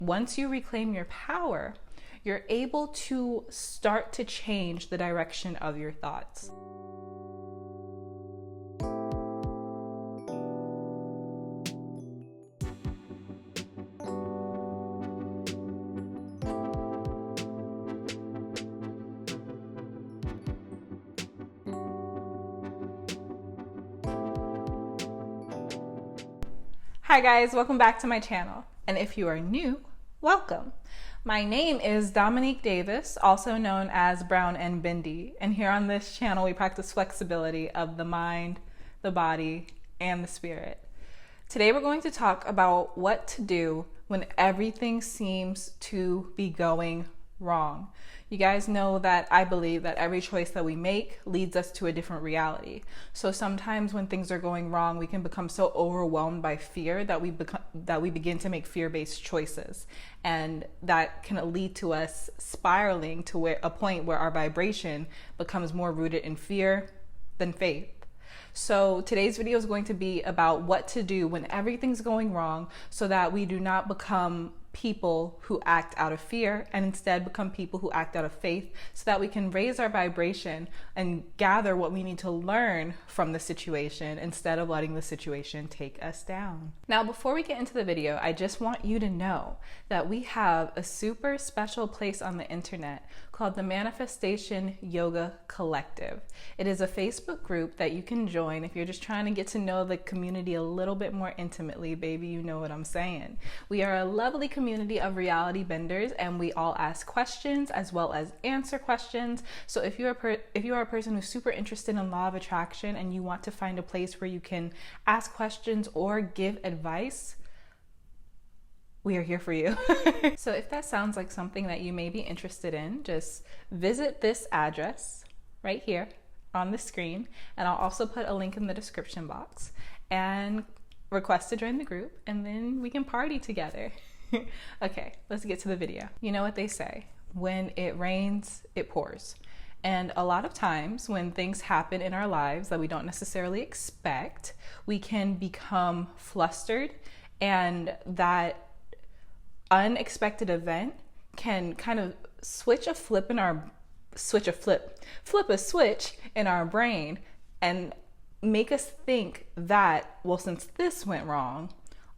once you reclaim your power, you're able to start to change the direction of your thoughts. Hi guys, welcome back to my channel. And if you are new, welcome. My name is Dominique Davis, also known as Brown and Bindi. And here on this channel, we practice flexibility of the mind, the body, and the spirit. Today, we're going to talk about what to do when everything seems to be going wrong. You guys know that I believe that every choice that we make leads us to a different reality. So sometimes when things are going wrong, we can become so overwhelmed by fear that we begin to make fear-based choices, and that can lead to us spiraling to a point where our vibration becomes more rooted in fear than faith. So today's video is going to be about what to do when everything's going wrong so that we do not become people who act out of fear and instead become people who act out of faith, so that we can raise our vibration and gather what we need to learn from the situation instead of letting the situation take us down. Now, before we get into the video, I just want you to know that we have a super special place on the internet called the Manifestation Yoga Collective. It is a Facebook group that you can join if you're just trying to get to know the community a little bit more intimately. Baby, you know what I'm saying. We are a lovely community of reality benders, and we all ask questions as well as answer questions. So if you are a person who's super interested in law of attraction and you want to find a place where you can ask questions or give advice, we are here for you. So if that sounds like something that you may be interested in, just visit this address right here on the screen, and I'll also put a link in the description box, and request to join the group, and then we can party together. Okay, let's get to the video. You know what they say, when it rains, it pours. And a lot of times when things happen in our lives that we don't necessarily expect, we can become flustered, and that unexpected event can kind of flip a switch in our brain and make us think that, well, since this went wrong,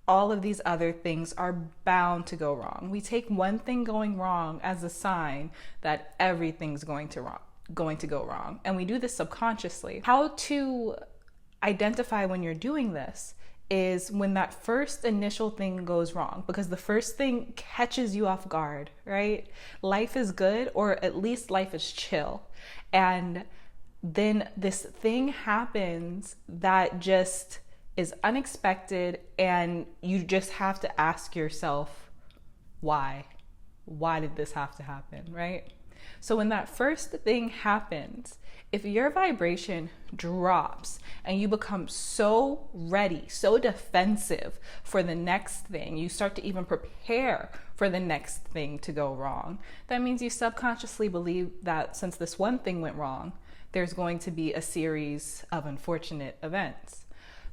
all of these other things are bound to go wrong. We take one thing going wrong as a sign that everything's going to go wrong. And we do this subconsciously. How to identify when you're doing this is when that first initial thing goes wrong, because the first thing catches you off guard, right? Life is good, or at least life is chill. And then this thing happens that just is unexpected, and you just have to ask yourself, why? Why did this have to happen, right? So when that first thing happens, if your vibration drops and you become so ready, so defensive for the next thing, you start to even prepare for the next thing to go wrong, that means you subconsciously believe that since this one thing went wrong, there's going to be a series of unfortunate events.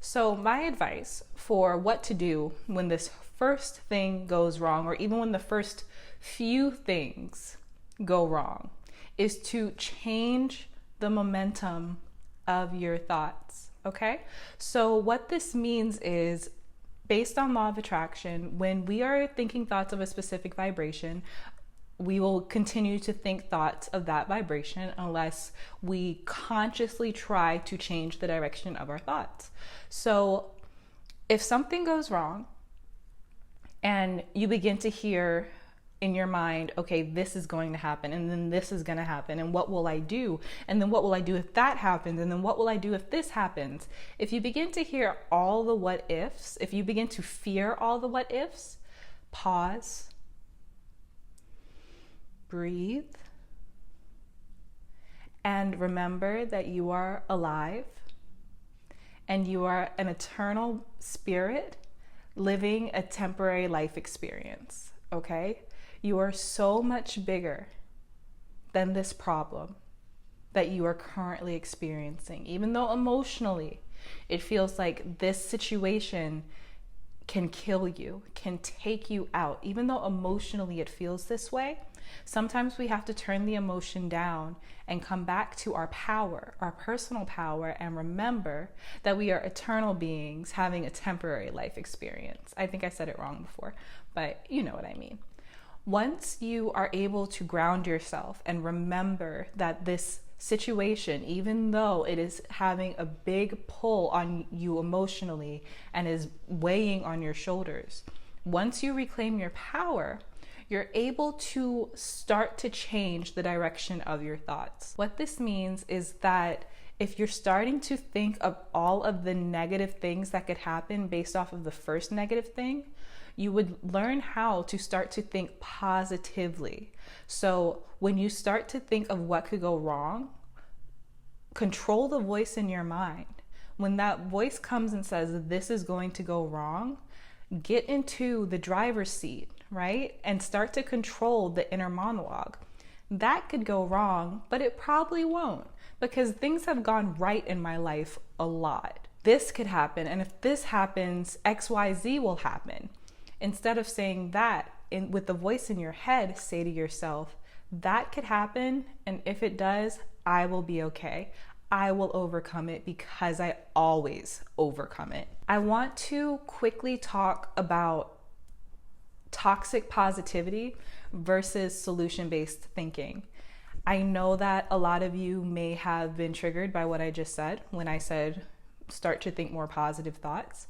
So my advice for what to do when this first thing goes wrong, or even when the first few things go wrong, is to change the momentum of your thoughts, okay? So what this means is, based on law of attraction, when we are thinking thoughts of a specific vibration, we will continue to think thoughts of that vibration unless we consciously try to change the direction of our thoughts. So if something goes wrong and you begin to hear in your mind, okay, this is going to happen, and then this is going to happen, and what will I do? And then what will I do if that happens? And then what will I do if this happens? If you begin to hear all the what ifs, if you begin to fear all the what ifs, pause, breathe, and remember that you are alive and you are an eternal spirit living a temporary life experience, okay? You are so much bigger than this problem that you are currently experiencing. Even though emotionally it feels like this situation can kill you, can take you out. Even though emotionally it feels this way, sometimes we have to turn the emotion down and come back to our power, our personal power, and remember that we are eternal beings having a temporary life experience. I think I said it wrong before, but you know what I mean. Once you are able to ground yourself and remember that this situation, even though it is having a big pull on you emotionally and is weighing on your shoulders, once you reclaim your power, you're able to start to change the direction of your thoughts. What this means is that if you're starting to think of all of the negative things that could happen based off of the first negative thing, you would learn how to start to think positively. So when you start to think of what could go wrong, control the voice in your mind. When that voice comes and says, this is going to go wrong, get into the driver's seat, right? And start to control the inner monologue. That could go wrong, but it probably won't, because things have gone right in my life a lot. This could happen, and if this happens, XYZ will happen. Instead of saying that, with the voice in your head, say to yourself, that could happen, and if it does, I will be okay. I will overcome it because I always overcome it. I want to quickly talk about toxic positivity versus solution-based thinking. I know that a lot of you may have been triggered by what I just said when I said start to think more positive thoughts.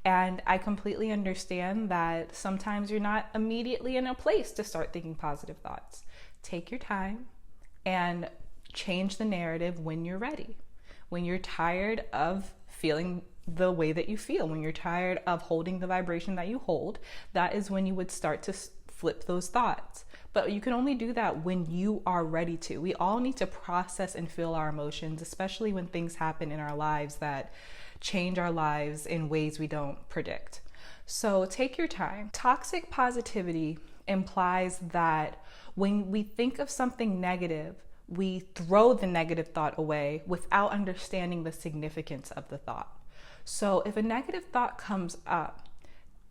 And I completely understand that sometimes you're not immediately in a place to start thinking positive thoughts. Take your time and change the narrative when you're ready. When you're tired of feeling the way that you feel, when you're tired of holding the vibration that you hold, that is when you would start to flip those thoughts. But you can only do that when you are ready to. We all need to process and feel our emotions, especially when things happen in our lives that change our lives in ways we don't predict. So take your time. Toxic positivity implies that when we think of something negative, we throw the negative thought away without understanding the significance of the thought. So if a negative thought comes up,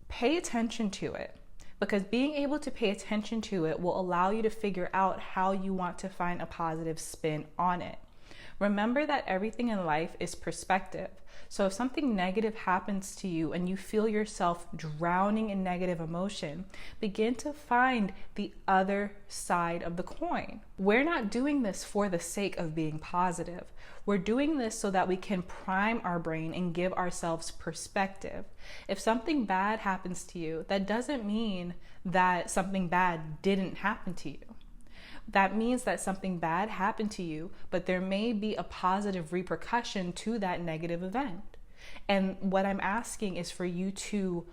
pay attention to it, because being able to pay attention to it will allow you to figure out how you want to find a positive spin on it. Remember that everything in life is perspective. So if something negative happens to you and you feel yourself drowning in negative emotion, begin to find the other side of the coin. We're not doing this for the sake of being positive. We're doing this so that we can prime our brain and give ourselves perspective. If something bad happens to you, that doesn't mean that something bad didn't happen to you. That means that something bad happened to you, but there may be a positive repercussion to that negative event. And what I'm asking is for you to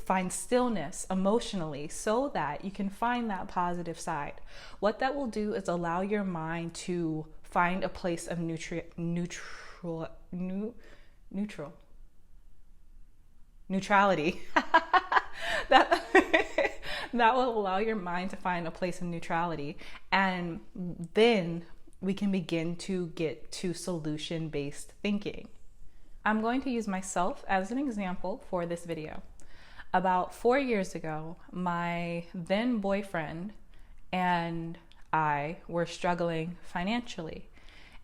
find stillness emotionally so that you can find that positive side. What that will do is allow your mind to find a place of neutrality. That will allow your mind to find a place of neutrality, and then we can begin to get to solution-based thinking. I'm going to use myself as an example for this video. About 4 years ago, my then boyfriend and I were struggling financially.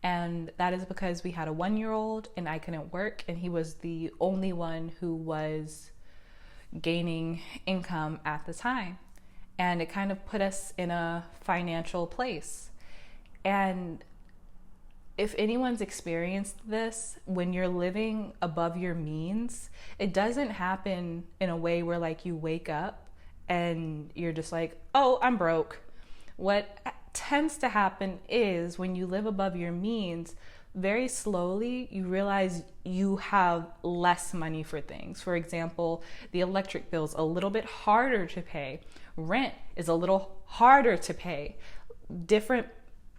And that is because we had a 1-year-old and I couldn't work, and he was the only one who was gaining income at the time. And it kind of put us in a financial place. And if anyone's experienced this, when you're living above your means, it doesn't happen in a way where like you wake up and you're just like, oh, I'm broke. What tends to happen is when you live above your means, very slowly you realize you have less money for things. For example, the electric bill's a little bit harder to pay. Rent is a little harder to pay. Different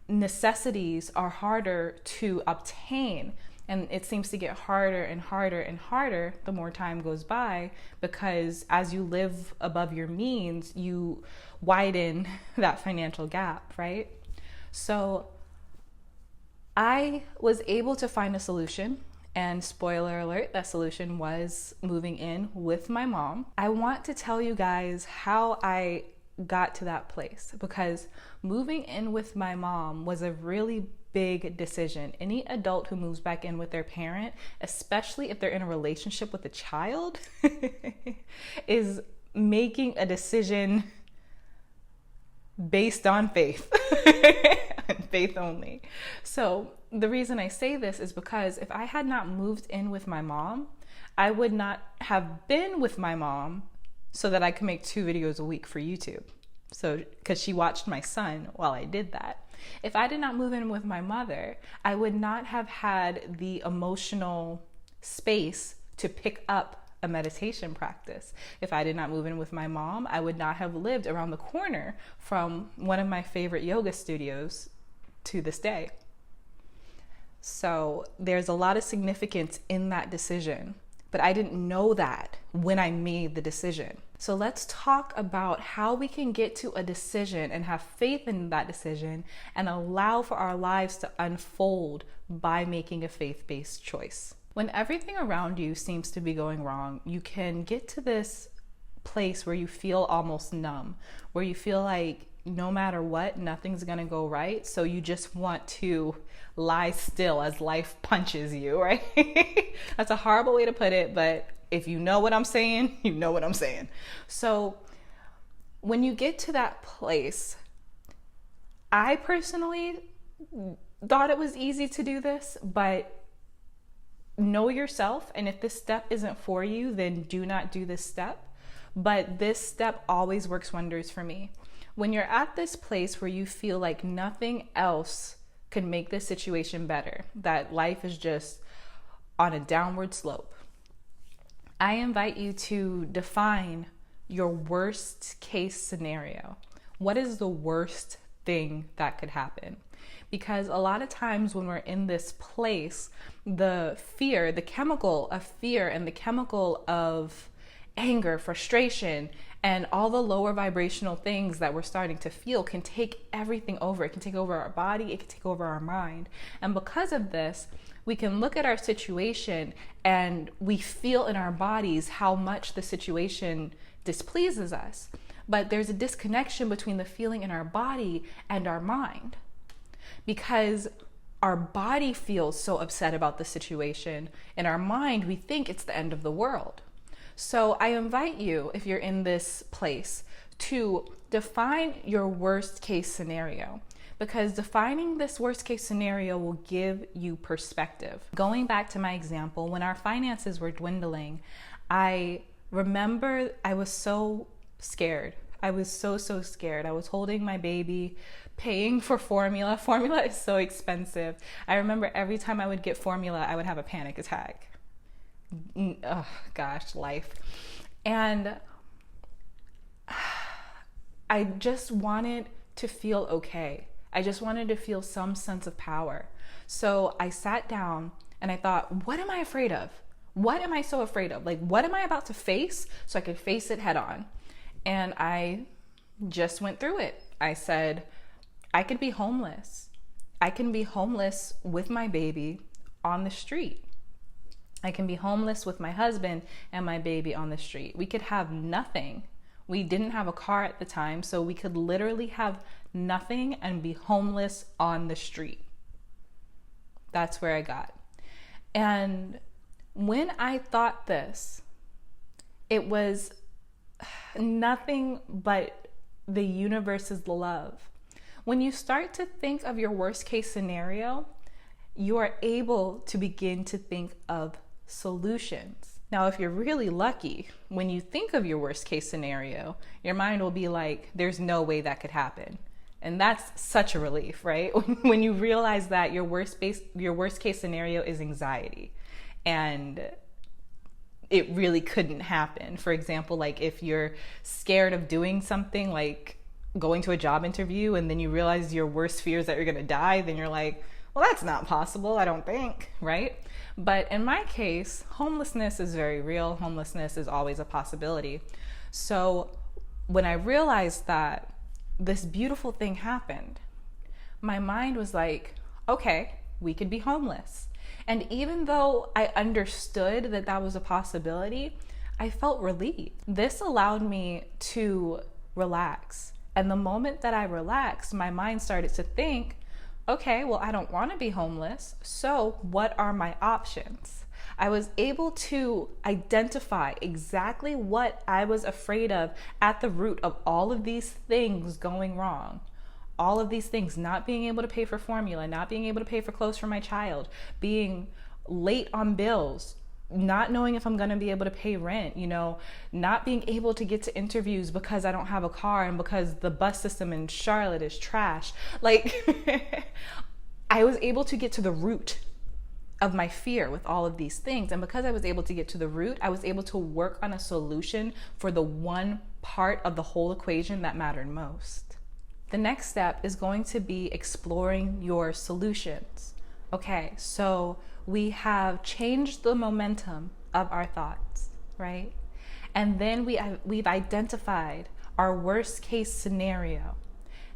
necessities are harder to obtain. And it seems to get harder and harder and harder the more time goes by, because as you live above your means, you widen that financial gap, right? So I was able to find a solution, And spoiler alert, that solution was moving in with my mom. I want to tell you guys how I got to that place, because moving in with my mom was a really big decision. Any adult who moves back in with their parent, especially if they're in a relationship with a child, is making a decision based on faith. And faith only. So the reason I say this is because if I had not moved in with my mom, I would not have been with my mom so that I could make 2 videos a week for YouTube. So, because she watched my son while I did that. If I did not move in with my mother, I would not have had the emotional space to pick up a meditation practice. If I did not move in with my mom, I would not have lived around the corner from one of my favorite yoga studios to this day. So there's a lot of significance in that decision, but I didn't know that when I made the decision. So let's talk about how we can get to a decision and have faith in that decision and allow for our lives to unfold by making a faith-based choice. When everything around you seems to be going wrong, you can get to this place where you feel almost numb, where you feel like no matter what, nothing's gonna go right. So you just want to lie still as life punches you, right? That's a horrible way to put it, but if you know what I'm saying, you know what I'm saying. So when you get to that place, I personally thought it was easy to do this, but know yourself. And if this step isn't for you, then do not do this step. But this step always works wonders for me. When you're at this place where you feel like nothing else could make this situation better, that life is just on a downward slope, I invite you to define your worst case scenario. What is the worst thing that could happen? Because a lot of times when we're in this place, the fear, the chemical of fear and the chemical of anger, frustration, and all the lower vibrational things that we're starting to feel can take everything over. It can take over our body, it can take over our mind. And because of this, we can look at our situation and we feel in our bodies how much the situation displeases us. But there's a disconnection between the feeling in our body and our mind, because our body feels so upset about the situation. In our mind, we think it's the end of the world. So I invite you, if you're in this place, to define your worst case scenario, because defining this worst case scenario will give you perspective. Going back to my example, when our finances were dwindling, I remember I was so scared. I was so scared. I was holding my baby, paying for formula. Formula is so expensive. I remember every time I would get formula, I would have a panic attack. Oh gosh, life. And I just wanted to feel okay. I just wanted to feel some sense of power. So I sat down and I thought, what am I afraid of? What am I so afraid of? Like, what am I about to face so I could face it head on? And I just went through it. I said, I could be homeless. I can be homeless with my baby on the street. I can be homeless with my husband and my baby on the street. We could have nothing. We didn't have a car at the time, so we could literally have nothing and be homeless on the street. That's where I got. And when I thought this, it was nothing but the universe's love. When you start to think of your worst case scenario, you are able to begin to think of solutions. Now, if you're really lucky, when you think of your worst case scenario, your mind will be like, there's no way that could happen. And that's such a relief, right? When you realize that your worst case scenario is anxiety and it really couldn't happen. For example, like if you're scared of doing something like going to a job interview and then you realize your worst fear is that you're gonna die, then you're like, well, that's not possible, I don't think, right? But in my case, homelessness is very real. Homelessness is always a possibility. So when I realized that this beautiful thing happened, my mind was like, okay, we could be homeless. And even though I understood that that was a possibility, I felt relieved. This allowed me to relax. And the moment that I relaxed, my mind started to think, okay, well, I don't want to be homeless. So what are my options? I was able to identify exactly what I was afraid of at the root of all of these things going wrong. All of these things, not being able to pay for formula, not being able to pay for clothes for my child, being late on bills, not knowing if I'm going to be able to pay rent, not being able to get to interviews because I don't have a car and because the bus system in Charlotte is trash. Like, I was able to get to the root of my fear with all of these things. And because I was able to get to the root, I was able to work on a solution for the one part of the whole equation that mattered most. The next step is going to be exploring your solutions. Okay, so we have changed the momentum of our thoughts, right? And then we've identified our worst case scenario.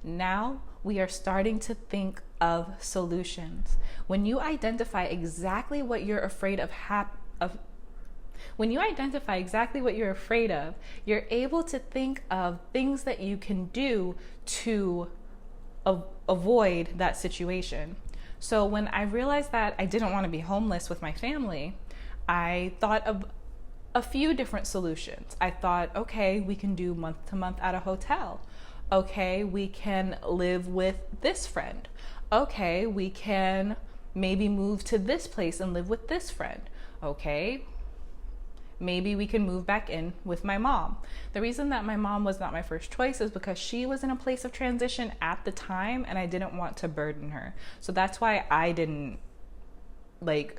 Now we are starting to think of solutions. When you identify exactly what you're afraid of, when you identify exactly what you're afraid of, you're able to think of things that you can do to avoid that situation. So when I realized that I didn't want to be homeless with my family, I thought of a few different solutions. I thought, okay, we can do month to month at a hotel. Okay, we can live with this friend. Okay, we can maybe move to this place and live with this friend. Okay, maybe we can move back in with my mom. The reason that my mom was not my first choice is because she was in a place of transition at the time and I didn't want to burden her. So that's why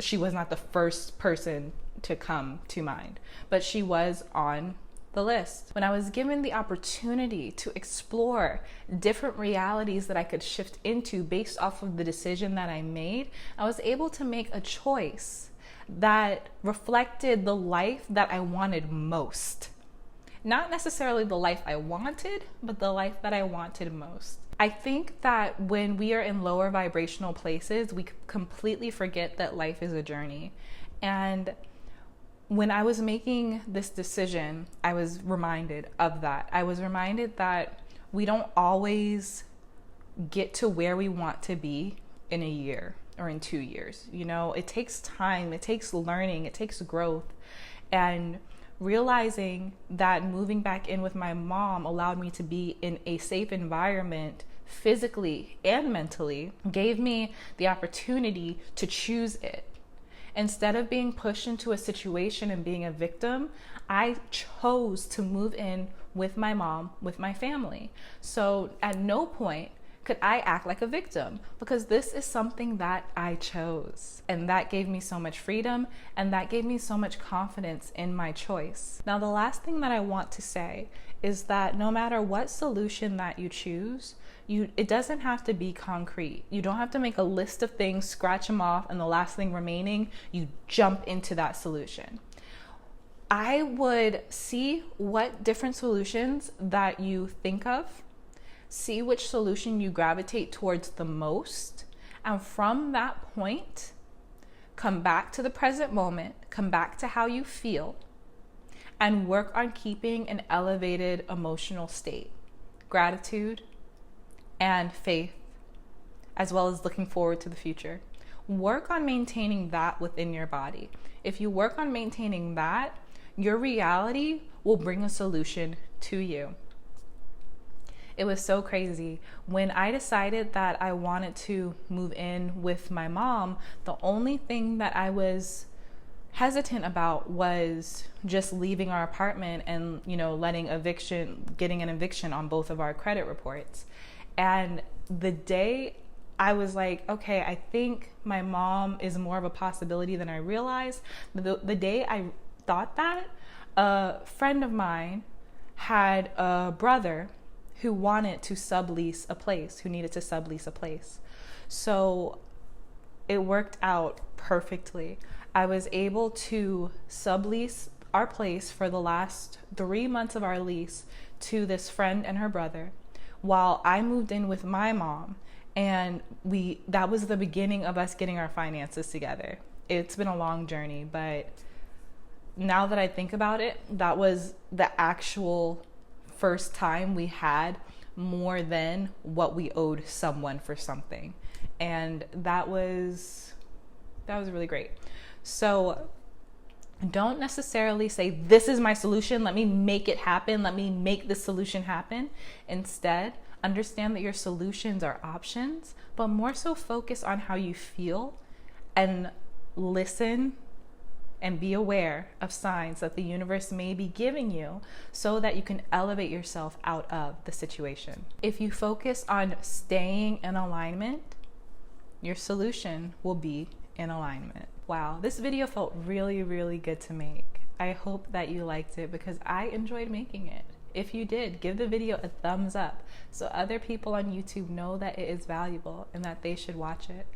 she was not the first person to come to mind, but she was on the list. When I was given the opportunity to explore different realities that I could shift into based off of the decision that I made, I was able to make a choice that reflected the life that I wanted most. Not necessarily the life I wanted, but the life that I wanted most. I think that when we are in lower vibrational places, we completely forget that life is a journey. And when I was making this decision, I was reminded of that. I was reminded that we don't always get to where we want to be in a year or in 2 years. It takes time, it takes learning, it takes growth. And realizing that moving back in with my mom allowed me to be in a safe environment physically and mentally gave me the opportunity to choose it. Instead of being pushed into a situation and being a victim, I chose to move in with my mom, with my family. So at no point could I act like a victim because this is something that I chose. And that gave me so much freedom and that gave me so much confidence in my choice. Now, the last thing that I want to say is that no matter what solution that you choose, it doesn't have to be concrete. You don't have to make a list of things, scratch them off, and the last thing remaining, you jump into that solution. I would see what different solutions that you think of, see which solution you gravitate towards the most, and from that point, come back to the present moment, come back to how you feel, and work on keeping an elevated emotional state, gratitude, and faith, as well as looking forward to the future. Work on maintaining that within your body. If you work on maintaining that, your reality will bring a solution to you. It was so crazy. When I decided that I wanted to move in with my mom, the only thing that I was hesitant about was just leaving our apartment and, getting an eviction on both of our credit reports. And the day I was like, okay, I think my mom is more of a possibility than I realized. The day I thought that, a friend of mine had a brother who wanted to sublease a place, who needed to sublease a place. So it worked out perfectly. I was able to sublease our place for the last 3 months of our lease to this friend and her brother, while I moved in with my mom, and that was the beginning of us getting our finances together. It's been a long journey, but now that I think about it, that was the actual first time we had more than what we owed someone for something. And that was really great. So don't necessarily say, this is my solution, let me make it happen, let me make the solution happen. Instead, understand that your solutions are options, but more so focus on how you feel and listen and be aware of signs that the universe may be giving you so that you can elevate yourself out of the situation. If you focus on staying in alignment, your solution will be in alignment. Wow, this video felt really, really good to make. I hope that you liked it because I enjoyed making it. If you did, give the video a thumbs up so other people on YouTube know that it is valuable and that they should watch it.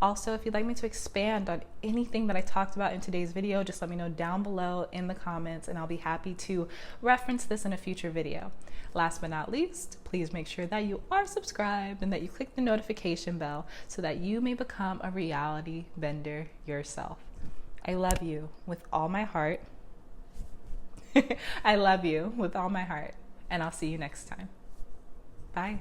Also, if you'd like me to expand on anything that I talked about in today's video, just let me know down below in the comments and I'll be happy to reference this in a future video. Last but not least, please make sure that you are subscribed and that you click the notification bell so that you may become a reality bender yourself. I love you with all my heart. I love you with all my heart, and I'll see you next time. Bye.